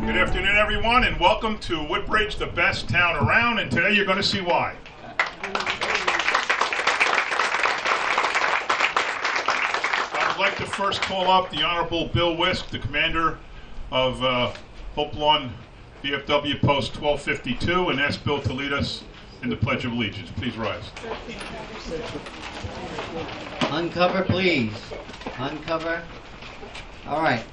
Good afternoon, everyone, and welcome to Woodbridge, the best town around, and today you're going to see why. I would like to first call up the Honorable Bill Wisk, the commander of Hope Lawn VFW Post 1252, and ask Bill to lead us in the Pledge of Allegiance. Please rise. Uncover, please. Uncover. All right.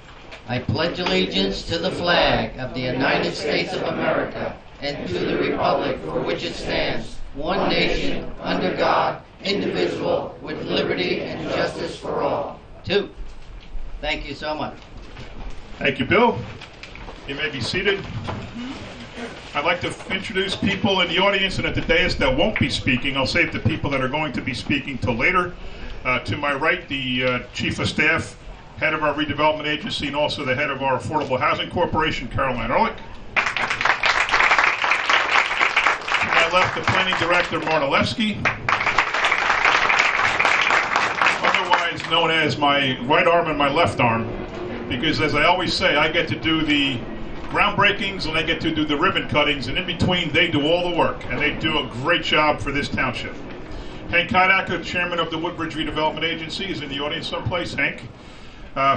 I pledge allegiance to the flag of the United States of America and to the republic for which it stands, one nation, under God, indivisible, with liberty and justice for all. Two. Thank you so much. Thank you, Bill. You may be seated. I'd like to introduce people in the audience and at the dais that won't be speaking. I'll save the people that are going to be speaking till later. To my right, the Chief of Staff, head of our redevelopment agency, and also the head of our Affordable Housing Corporation, Caroline Ehrlich. To my left, the Planning Director, Marta Levski, otherwise known as my right arm and my left arm, because as I always say, I get to do the groundbreakings and they get to do the ribbon cuttings, and in between they do all the work, and they do a great job for this township. Hank Heidacker, chairman of the Woodbridge Redevelopment Agency, is in the audience someplace. Hank.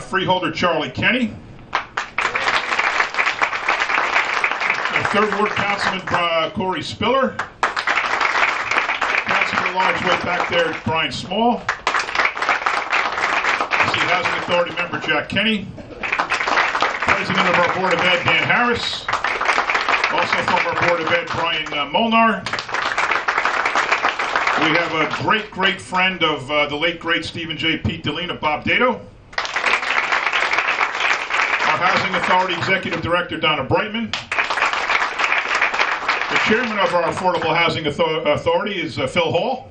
Freeholder Charlie Kenny. Third Ward Councilman Corey Spiller. Councilman at large way back there, Brian Small. City Housing Authority member Jack Kenny. President of our Board of Ed, Dan Harris. Also from our Board of Ed, Brian Molnar. We have a great friend of the late great Stephen J. Pete Dalina, Bob Dato. Our Housing Authority Executive Director, Donna Brightman. The Chairman of our Affordable Housing Authority is Phil Hall.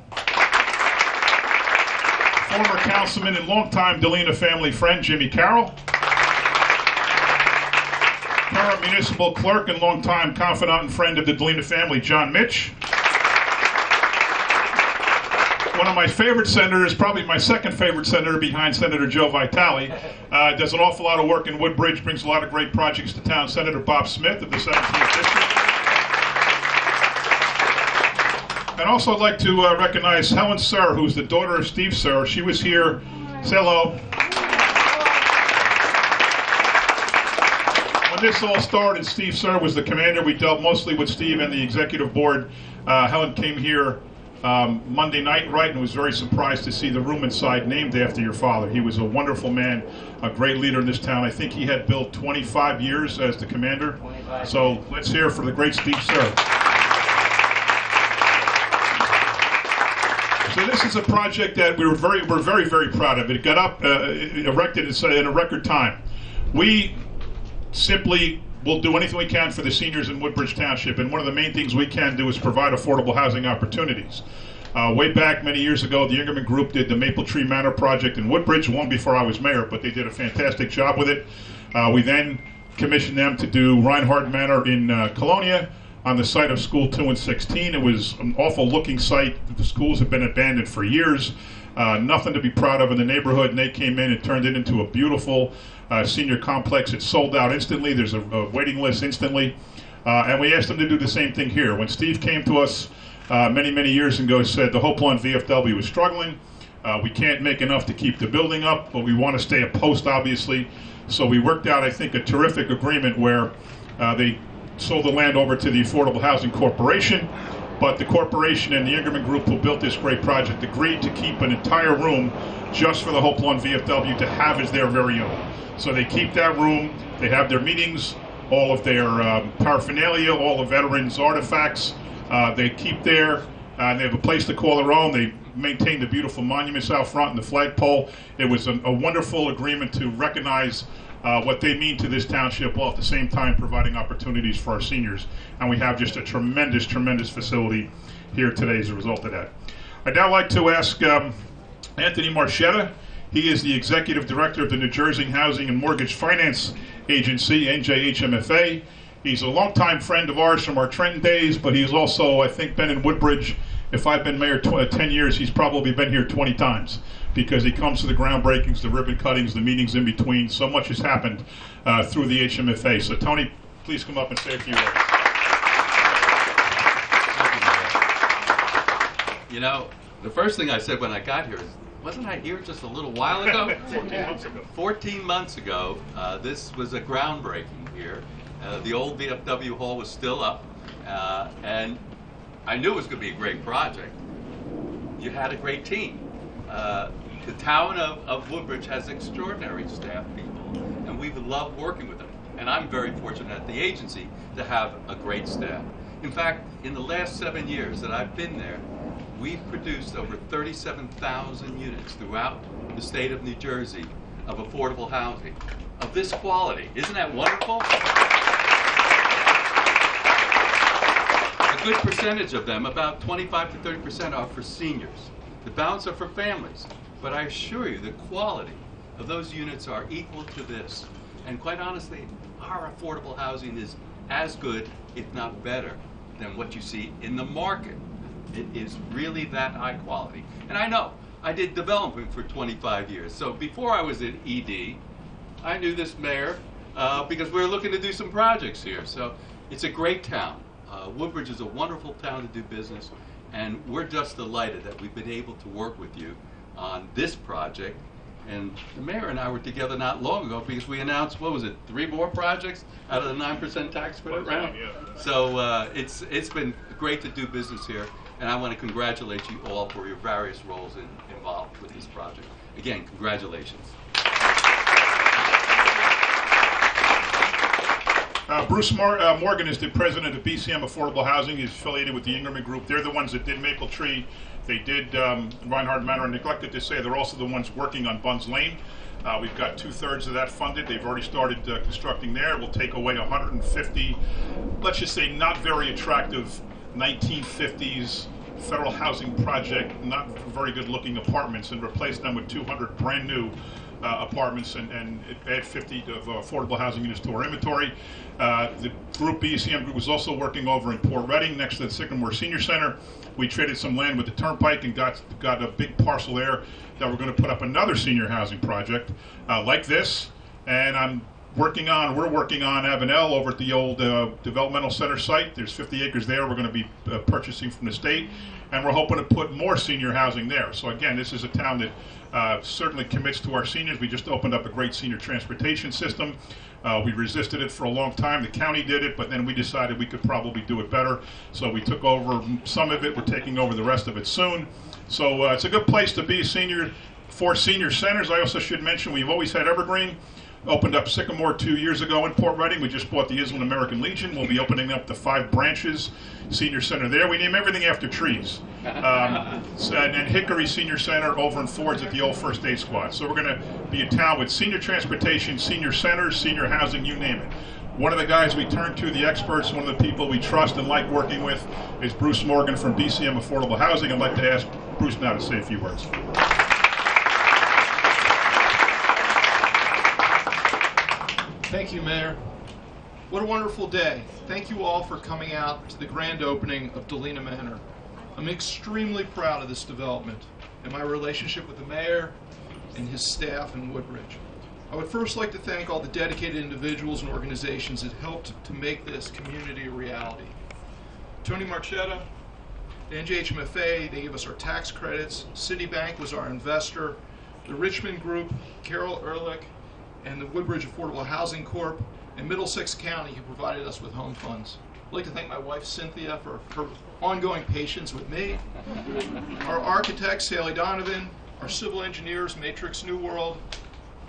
Former Councilman and longtime Dalina family friend, Jimmy Carroll. Current Municipal Clerk and longtime confidant and friend of the Dalina family, John Mitch. One of my favorite senators, probably my second favorite senator behind Senator Joe Vitale, does an awful lot of work in Woodbridge, brings a lot of great projects to town, Senator Bob Smith of the 17th District. And also I'd like to recognize Helen Sir, who's the daughter of Steve Sir. She was here. Say hello. When this all started, Steve Sir was the commander. We dealt mostly with Steve and the executive board. Helen came here Monday night, right, and was very surprised to see the room inside named after your father. He was a wonderful man, a great leader in this town. I think he had built 25 years as the commander. So let's hear for the great Steve Sir. So this is a project that we're very proud of. It got up, erected in a record time. We simply will do anything we can for the seniors in Woodbridge Township, and one of the main things we can do is provide affordable housing opportunities. Way back many years ago, the Ingerman Group did the Maple Tree Manor project in Woodbridge, long before I was mayor, but they did a fantastic job with it. We then commissioned them to do Reinhardt Manor in Colonia on the site of School 2 and 16. It was an awful looking site. The schools have been abandoned for years. Nothing to be proud of in the neighborhood, and they came in and turned it into a beautiful senior complex. It sold out instantly. There's a waiting list instantly. And we asked them to do the same thing here. When Steve came to us many years ago, said the Hope Lawn VFW was struggling. We can't make enough to keep the building up, but we want to stay a post, obviously. So we worked out, I think, a terrific agreement where they sold the land over to the Affordable Housing Corporation, but the corporation and the Ingerman Group, who built this great project, agreed to keep an entire room just for the Hope Lawn VFW to have as their very own. So they keep that room, they have their meetings, all of their paraphernalia, all the veterans' artifacts, they keep there, and they have a place to call their own. They maintain the beautiful monuments out front and the flagpole. It was a wonderful agreement to recognize what they mean to this township, while at the same time providing opportunities for our seniors. And we have just a tremendous facility here today as a result of that. I'd now like to ask Anthony Marchetta. He is the Executive Director of the New Jersey Housing and Mortgage Finance Agency, NJHMFA. He's a longtime friend of ours from our Trenton days, but he's also, I think, been in Woodbridge. If I've been mayor 10 years, he's probably been here 20 times, because he comes to the groundbreakings, the ribbon cuttings, the meetings in between. So much has happened through the HMFA. So Tony, please come up and say a few words. You know, the first thing I said when I got here is, wasn't I here just a little while ago? 14 months ago. 14 months ago, this was a groundbreaking here. The old VFW hall was still up, and I knew it was going to be a great project. You had a great team. The town of Woodbridge has extraordinary staff people, and we love working with them. And I'm very fortunate at the agency to have a great staff. In fact, in the last 7 years that I've been there, we've produced over 37,000 units throughout the state of New Jersey of affordable housing of this quality. Isn't that wonderful? A good percentage of them, about 25 to 30%, are for seniors. The balance are for families. But I assure you, the quality of those units are equal to this. And quite honestly, our affordable housing is as good, if not better, than what you see in the market. It is really that high quality. And I know, I did development for 25 years. So before I was in ED, I knew this mayor because we were looking to do some projects here. So it's a great town. Woodbridge is a wonderful town to do business. And we're just delighted that we've been able to work with you on this project. And the mayor and I were together not long ago because we announced, what was it, 3 more projects out of the 9% tax credit round? Yeah. So it's been great to do business here. And I want to congratulate you all for your various roles involved with this project. Again, congratulations. Bruce Morgan is the president of BCM Affordable Housing. He's affiliated with the Ingerman Group. They're the ones that did Maple Tree. They did Reinhardt Manor. And neglected to say they're also the ones working on Buns Lane. We've got 2/3 of that funded. They've already started constructing there. We'll take away 150, let's just say not very attractive 1950s federal housing project, not very good looking apartments, and replace them with 200 brand new apartments and add 50 of affordable housing units to our inventory. The group, BCM Group, was also working over in Port Reading next to the Sycamore Senior Center. We traded some land with the Turnpike and got a big parcel there that we're going to put up another senior housing project like this. And we're working on Avenel over at the old developmental center site. There's 50 acres there we're going to be purchasing from the state, and we're hoping to put more senior housing there. So again, this is a town that certainly commits to our seniors. We just opened up a great senior transportation system. We resisted it for a long time. The county did it, but then we decided we could probably do it better. So we took over some of it. We're taking over the rest of it soon. So it's a good place to be for senior centers. I also should mention we've always had Evergreen. Opened up Sycamore 2 years ago in Port Reading. We just bought the Island American Legion. We'll be opening up the 5 branches senior center there. We name everything after trees. And Hickory Senior Center over in Ford's at the old First Aid Squad. So we're going to be a town with senior transportation, senior centers, senior housing, you name it. One of the guys we turn to, the experts, one of the people we trust and like working with, is Bruce Morgan from BCM Affordable Housing. I'd like to ask Bruce now to say a few words. Thank you, Mayor. What a wonderful day. Thank you all for coming out to the grand opening of Dalina Manor. I'm extremely proud of this development and my relationship with the mayor and his staff in Woodbridge. I would first like to thank all the dedicated individuals and organizations that helped to make this community a reality. Tony Marchetta, the NJHMFA, they gave us our tax credits. Citibank was our investor. The Richmond Group, Carol Ehrlich, and the Woodbridge Affordable Housing Corp. and Middlesex County, who provided us with home funds. I'd like to thank my wife Cynthia for her ongoing patience with me, our architects Haley Donovan, our civil engineers Matrix New World,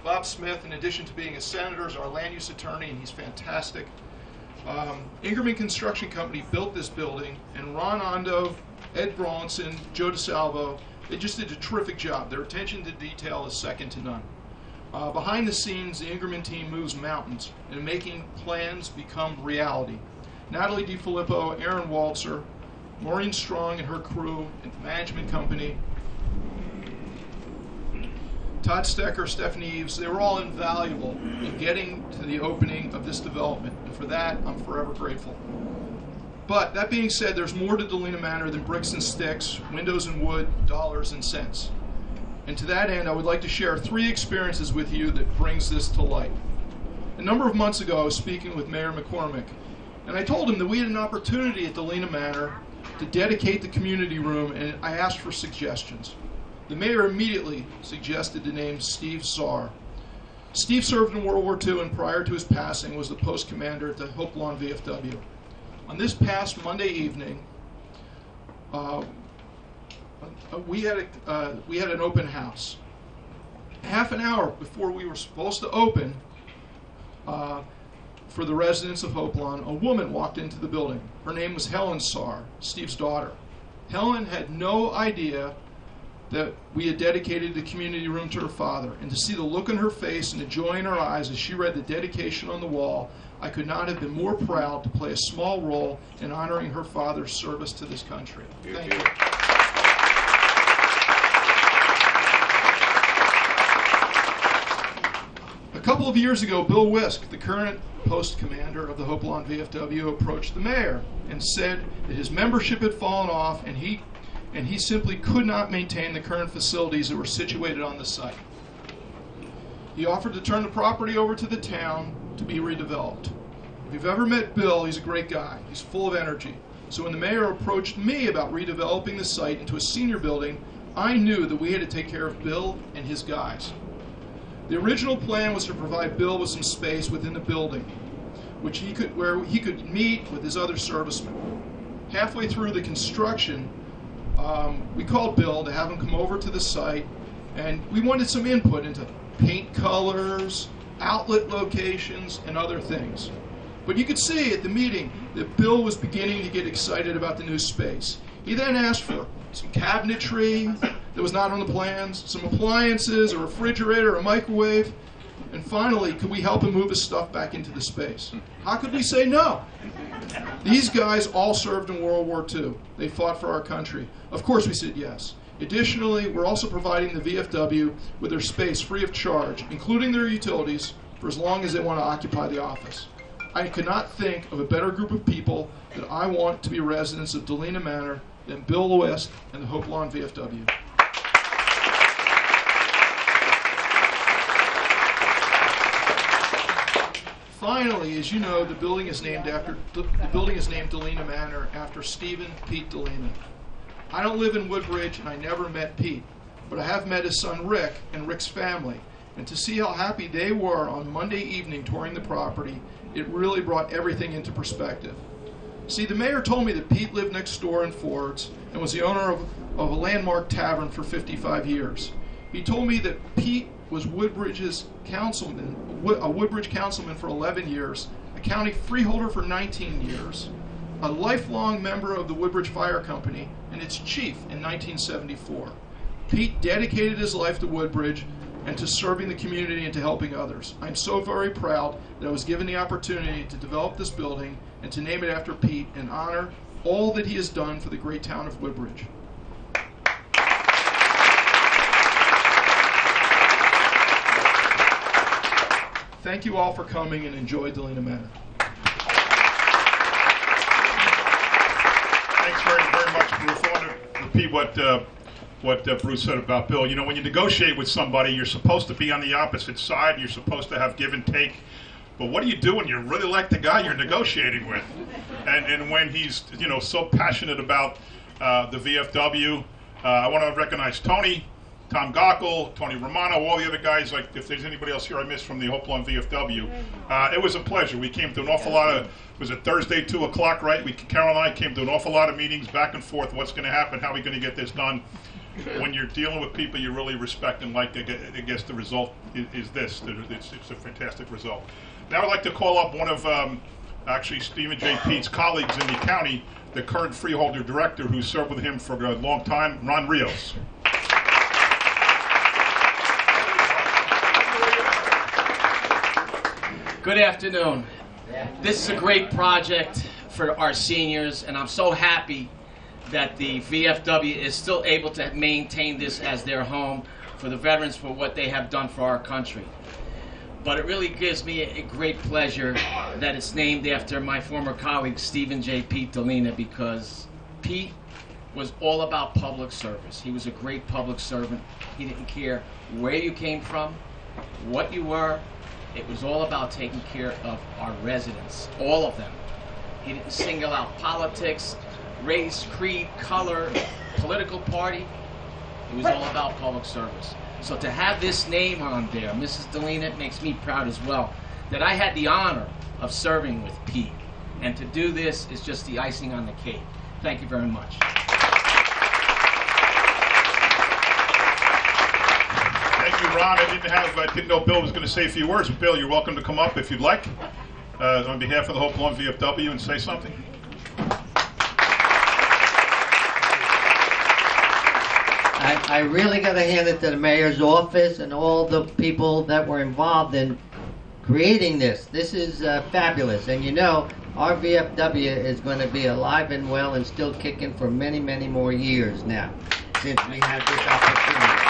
Bob Smith, in addition to being a senator, is our land use attorney, and he's fantastic. Ingerman Construction Company built this building, and Ron Ondo, Ed Brawlinson, Joe DeSalvo, they just did a terrific job. Their attention to detail is second to none. Behind the scenes, the Ingerman team moves mountains in making plans become reality. Natalie DiFilippo, Aaron Waltzer, Maureen Strong and her crew and management company, Todd Stecker, Stephanie Eves, they were all invaluable in getting to the opening of this development, and for that, I'm forever grateful. But that being said, there's more to Dalina Manor than bricks and sticks, windows and wood, dollars and cents. And to that end, I would like to share 3 experiences with you that brings this to light. A number of months ago, I was speaking with Mayor McCormick, and I told him that we had an opportunity at Dalina Manor to dedicate the community room, and I asked for suggestions. The mayor immediately suggested the name Steve Czar. Steve served in World War II, and prior to his passing was the post commander at the Hope Lawn VFW. On this past Monday evening, we had an open house. Half an hour before we were supposed to open, for the residents of Hope Lawn, a woman walked into the building. Her name was Helen Czar, Steve's daughter. Helen had no idea that we had dedicated the community room to her father, and to see the look in her face and the joy in her eyes as she read the dedication on the wall, I could not have been more proud to play a small role in honoring her father's service to this country. Thank you. A couple of years ago, Bill Wisk, the current post commander of the Hope Lawn VFW, approached the mayor and said that his membership had fallen off, and he simply could not maintain the current facilities that were situated on the site. He offered to turn the property over to the town to be redeveloped. If you've ever met Bill, he's a great guy. He's full of energy. So when the mayor approached me about redeveloping the site into a senior building, I knew that we had to take care of Bill and his guys. The original plan was to provide Bill with some space within the building, where he could meet with his other servicemen. Halfway through the construction, we called Bill to have him come over to the site, and we wanted some input into paint colors, outlet locations, and other things. But you could see at the meeting that Bill was beginning to get excited about the new space. He then asked for some cabinetry that was not on the plans, some appliances, a refrigerator, a microwave, and finally, could we help him move his stuff back into the space? How could we say no? These guys all served in World War II. They fought for our country. Of course we said yes. Additionally, we're also providing the VFW with their space free of charge, including their utilities, for as long as they want to occupy the office. I could not think of a better group of people that I want to be residents of Dalina Manor than Bill Wisk and the Hope Lawn VFW. Finally, as you know, the building is named Dalina Manor after Stephen Pete Dalina. I don't live in Woodbridge, and I never met Pete, but I have met his son Rick and Rick's family, and to see how happy they were on Monday evening touring the property, it really brought everything into perspective. See, the mayor told me that Pete lived next door in Ford's and was the owner of a landmark tavern for 55 years. He told me that Pete was Woodbridge's councilman, a Woodbridge councilman for 11 years, a county freeholder for 19 years, a lifelong member of the Woodbridge Fire Company, and its chief in 1974. Pete dedicated his life to Woodbridge and to serving the community and to helping others. I'm so very proud that I was given the opportunity to develop this building and to name it after Pete and honor all that he has done for the great town of Woodbridge. Thank you all for coming, and enjoy Dalina Manor. Thanks very much, Bruce. I want to repeat what Bruce said about Bill. You know, when you negotiate with somebody, you're supposed to be on the opposite side. You're supposed to have give and take. But what do you do when you really like the guy you're negotiating with? And when he's, you know, so passionate about the VFW, I want to recognize Tony, Tom Gockel, Tony Romano, all the other guys. Like, if there's anybody else here I missed from the Hope Lawn VFW, it was a pleasure. We came to an awful lot of, was it Thursday, 2 o'clock, right? Carol and I came to an awful lot of meetings back and forth. What's going to happen? How are we going to get this done? When you're dealing with people you really respect and like, I guess the result is this. It's a fantastic result. Now I'd like to call up one of actually Stephen J. Pete's colleagues in the county, the current freeholder director who served with him for a long time, Ron Rios. Good afternoon. This is a great project for our seniors, and I'm so happy that the VFW is still able to maintain this as their home for the veterans for what they have done for our country. But it really gives me a great pleasure that it's named after my former colleague, Stephen J. Pete Dalina, because Pete was all about public service. He was a great public servant. He didn't care where you came from, what you were, It was all about taking care of our residents, all of them. He didn't single out politics, race, creed, color, political party. It was all about public service. So to have this name on there, Mrs. Dalina, makes me proud as well, that I had the honor of serving with Pete. And to do this is just the icing on the cake. Thank you very much. Thank you, Ron. I didn't know Bill was going to say a few words. Bill, you're welcome to come up if you'd like, on behalf of the whole Cologne VFW, and say something. I really got to hand it to the mayor's office and all the people that were involved in creating this. This is fabulous. And you know, our VFW is going to be alive and well and still kicking for many, many more years now, since we had this opportunity.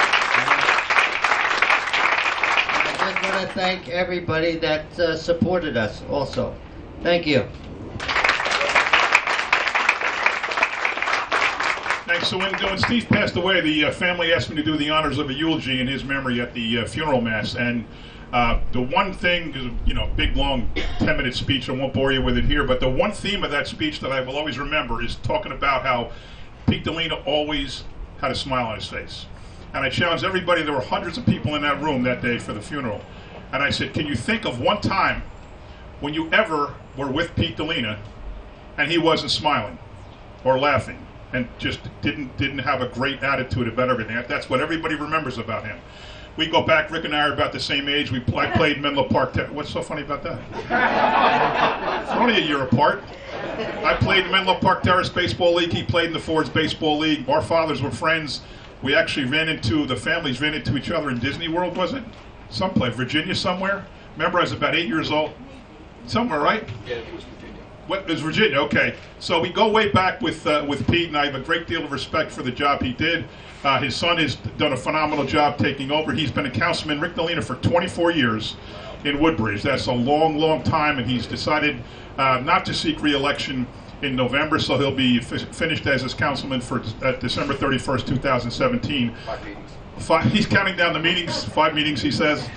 And I just want to thank everybody that supported us also. Thank you. Thanks. So when Steve passed away, the family asked me to do the honors of a eulogy in his memory at the funeral mass. And the one thing, big, long, 10-minute speech, I won't bore you with it here, but the one theme of that speech that I will always remember is talking about how Pete Dalina always had a smile on his face. And I challenged everybody, there were hundreds of people in that room that day for the funeral. And I said, can you think of one time when you ever were with Pete Dalina and he wasn't smiling or laughing and just didn't have a great attitude about everything? That's what everybody remembers about him. We go back, Rick and I are about the same age. I played Menlo Park. What's so funny about that? It's only a year apart. I played in Menlo Park Terrace Baseball League. He played in the Fords Baseball League. Our fathers were friends. We actually the families ran into each other in Disney World, was it? Someplace, Virginia somewhere? Remember, I was about 8 years old. Somewhere, right? Yeah, it was Virginia. What, it was Virginia, okay. So we go way back with Pete, and I have a great deal of respect for the job he did. His son has done a phenomenal job taking over. He's been a councilman, Rick Dalina, for 24 years in Woodbridge. That's a long, long time, and he's decided not to seek re-election in November, so he'll be finished as his councilman for December 31st, 2017. 5 meetings. He's counting down the meetings, 5 meetings, he says.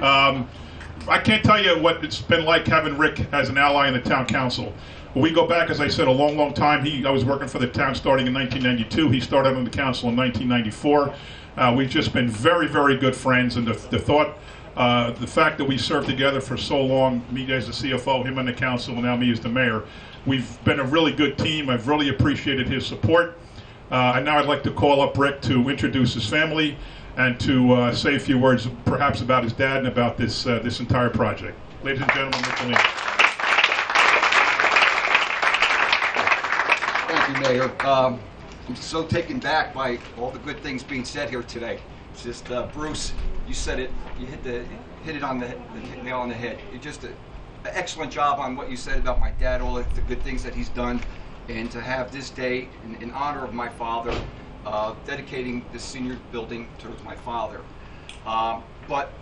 I can't tell you what it's been like having Rick as an ally in the town council. We go back, as I said, a long, long time. I was working for the town starting in 1992. He started on the council in 1994. We've just been very, very good friends, and the fact that we served together for so long, me as the CFO, him on the council, and now me as the mayor, we've been a really good team. I've really appreciated his support. And now I'd like to call up Rick to introduce his family and to say a few words perhaps about his dad and about this entire project. Ladies and gentlemen, Rick Dalina. Thank you, Mayor. I'm so taken back by all the good things being said here today. It's just, Bruce, you said it. You hit it on the nail on the head. You just an excellent job on what you said about my dad, all the good things that he's done, and to have this day in honor of my father, dedicating this senior building to my father. But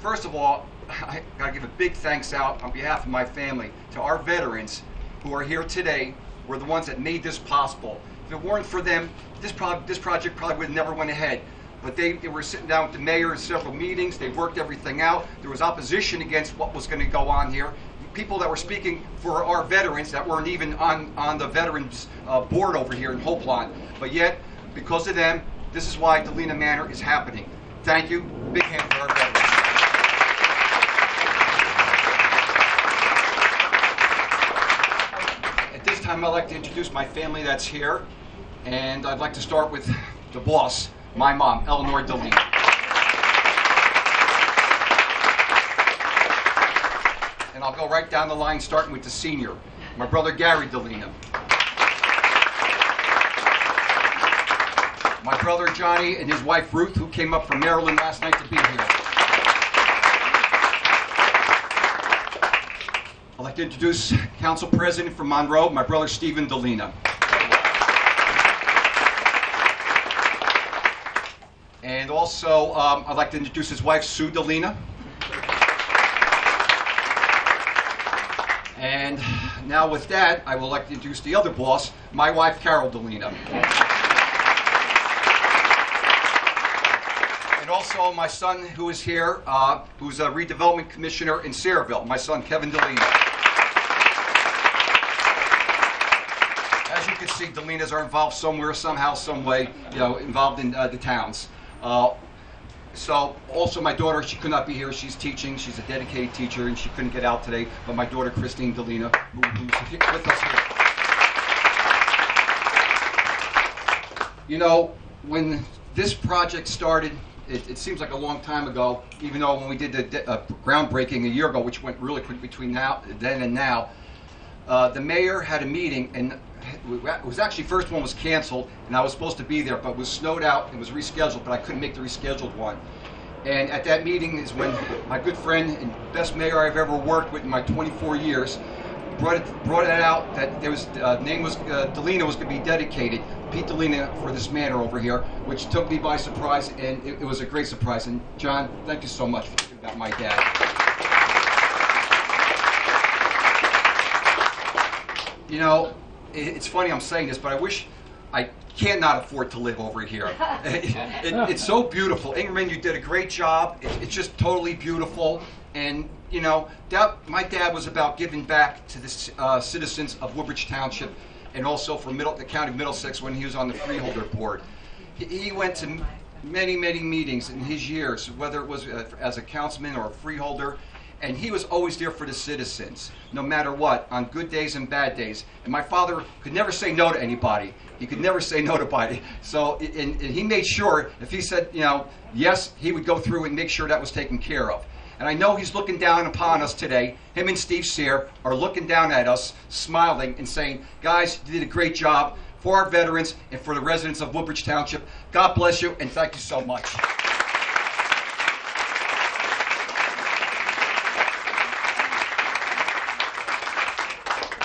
first of all, I gotta give a big thanks out on behalf of my family to our veterans who are here today. Were the ones that made this possible. If it weren't for them, this project probably would have never went ahead. But they were sitting down with the mayor in several meetings. They worked everything out. There was opposition against what was going to go on here. People that were speaking for our veterans that weren't even on the veterans board over here in Hopelon. But yet, because of them, this is why Dalina Manor is happening. Thank you. Big hand for our veterans. At this time, I'd like to introduce my family that's here, and I'd like to start with the boss, my mom, Eleanor Dalina. And I'll go right down the line, starting with the senior, my brother Gary Dalina. My brother Johnny and his wife Ruth, who came up from Maryland last night to be here. I'd like to introduce Council President from Monroe, my brother Stephen Dalina. And also, I'd like to introduce his wife, Sue Dalina. And now with that, I would like to introduce the other boss, my wife, Carol Dalina. And also my son who is here, who's a redevelopment commissioner in Sayreville, my son Kevin Dalina. As you can see, Dalinas are involved somewhere, somehow, some way, involved in the towns. So also my daughter, she could not be here. She's teaching. She's a dedicated teacher, and she couldn't get out today. But my daughter, Christine Dalina, who's with us here. When this project started, it seems like a long time ago, even though when we did the groundbreaking a year ago, which went really quick between then and now, the mayor had a meeting, and it was actually, first one was canceled, and I was supposed to be there, but it was snowed out. It was rescheduled, but I couldn't make the rescheduled one. And at that meeting is when my good friend and best mayor I've ever worked with in my 24 years brought it out that there was name was Dalina was going to be dedicated, Pete Dalina, for this manor over here, which took me by surprise, and it was a great surprise. And John, thank you so much for thinking about my dad. It's funny I'm saying this, but I wish I cannot afford to live over here. It's so beautiful. Ingerman, you did a great job. It's just totally beautiful. And, my dad was about giving back to the citizens of Woodbridge Township, and also for the county of Middlesex when he was on the freeholder board. He went to many, many meetings in his years, whether it was as a councilman or a freeholder. And he was always there for the citizens, no matter what, on good days and bad days. And my father could never say no to anybody. He could never say no to anybody. So, and he made sure, if he said, yes, he would go through and make sure that was taken care of. And I know he's looking down upon us today. Him and Steve Sear are looking down at us, smiling and saying, guys, you did a great job for our veterans and for the residents of Woodbridge Township. God bless you, and thank you so much.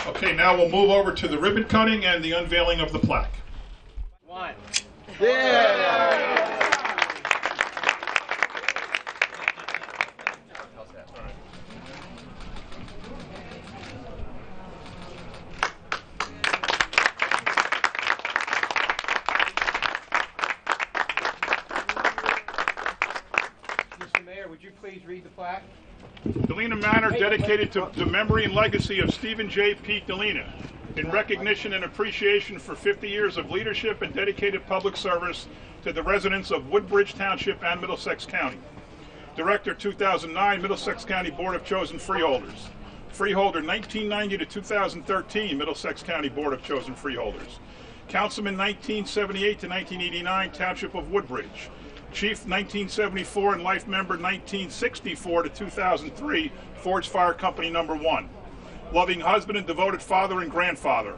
Okay, now we'll move over to the ribbon cutting and the unveiling of the plaque. One. Yeah! Mr. Mayor, would you please read the plaque? Dalina Manor, dedicated to the memory and legacy of Stephen J. Pete Dalina, in recognition and appreciation for 50 years of leadership and dedicated public service to the residents of Woodbridge Township and Middlesex County. Director, 2009, Middlesex County Board of Chosen Freeholders. Freeholder, 1990 to 2013, Middlesex County Board of Chosen Freeholders. Councilman, 1978 to 1989, Township of Woodbridge. Chief, 1974, and life member, 1964 to 2003, Forge Fire Company No. 1. Loving husband and devoted father and grandfather.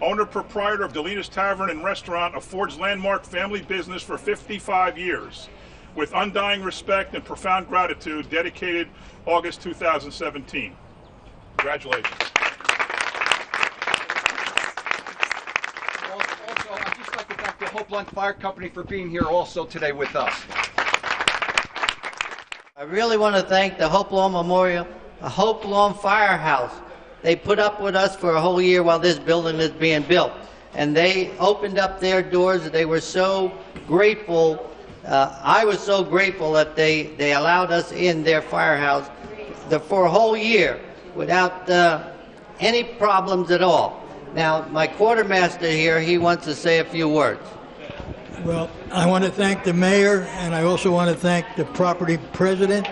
Owner proprietor of Dalina's Tavern and Restaurant, a Forge landmark family business for 55 years. With undying respect and profound gratitude, dedicated August 2017. Congratulations. Also, I'd just like to thank the Hope Lawn Fire Company for being here also today with us. I really want to thank the Hope Lawn Memorial, the Hope Lawn Firehouse. They put up with us for a whole year while this building is being built. And they opened up their doors. They were so grateful. I was so grateful that they allowed us in their firehouse for a whole year without any problems at all. Now, my quartermaster here, he wants to say a few words. Well, I want to thank the mayor, and I also want to thank the property president.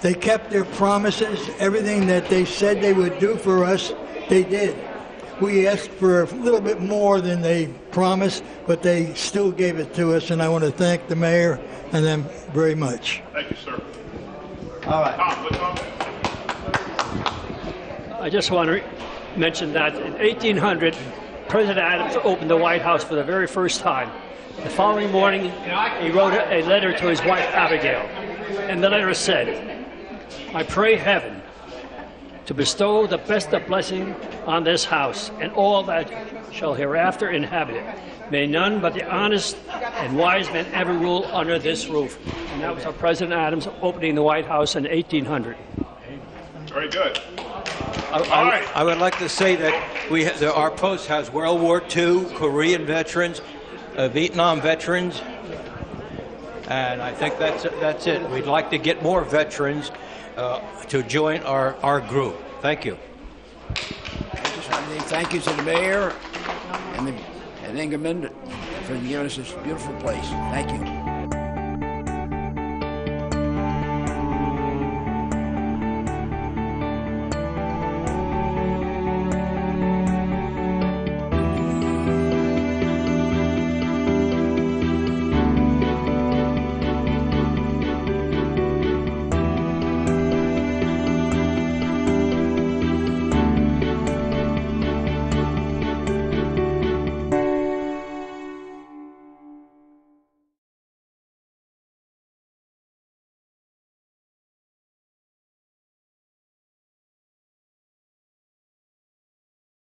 They kept their promises. Everything that they said they would do for us, they did. We asked for a little bit more than they promised, but they still gave it to us, and I want to thank the mayor and them very much. Thank you, sir. All right. Tom, what's on? I just want to mention that in 1800, President Adams opened the White House for the very first time. The following morning, he wrote a letter to his wife, Abigail, and the letter said, I pray heaven to bestow the best of blessing on this house and all that shall hereafter inhabit it. May none but the honest and wise men ever rule under this roof. And that was our President Adams opening the White House in 1800. Very good. I would like to say that our post has World War II, Korean veterans, Vietnam veterans, And I think that's it. We'd like to get more veterans to join our group. Thank you. I just want to say thank you to the mayor and Ingerman for giving us this beautiful place. Thank you.